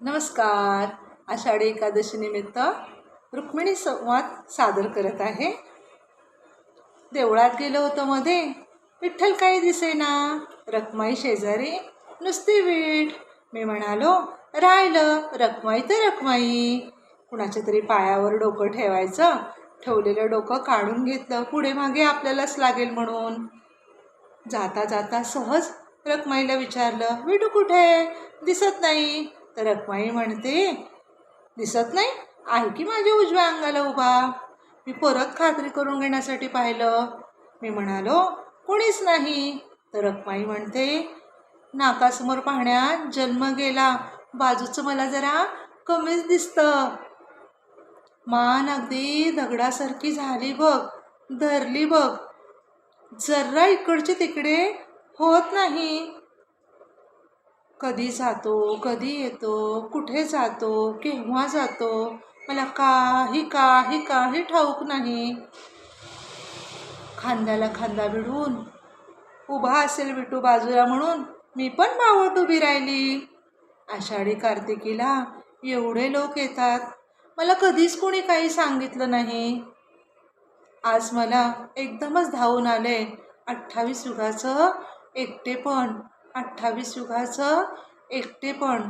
नमस्कार. आषाढी एकादशी निमित्त रुक्मिणी संवाद सादर करत आहे. देवळात गेलो होतो मध्ये, विठ्ठल काही दिसेना. रखमाई शेजारी नुसती वीट. मी म्हणालो, राहिलं रखमाई तर रखमाई. कुणाच्या तरी पायावर डोकं ठेवायचं. ठेवलेलं डोकं काढून घेतलं, पुढे मागे आपल्यालाच लागेल म्हणून. जाता जाता सहज रखमाईला विचारलं, विठू कुठे? दिसत नाही. तर रखमाई म्हणते, दिसत नाही? आहे की माझ्या उजव्या अंगाला उभा. मी परत खात्री करून घेण्यासाठी पाहिलं. मी म्हणालो, कोणीच नाही. तर रखमाई म्हणते, नाकासमोर पाहण्यात जन्म गेला, बाजूचं मला जरा कमीच दिसतं. मान अगदी दगडासारखी झाली बघ, धरली बघ, जरा इकडचे तिकडे होत नाही. कधी जातो, कधी येतो, कुठे जातो, केव्हा जातो, मला काही काही काही ठाऊक नाही. खांद्याला खांदा भिडून उभा असेल विठू बाजूला म्हणून मी पण बावट उभी राहिली. आषाढी कार्तिकीला एवढे लोक येतात, मला कधीच कोणी काही सांगितलं नाही. आज मला एकदमच धावून आले 28 युगाचं एकटेपण, 28 युगाचं एकटेपण.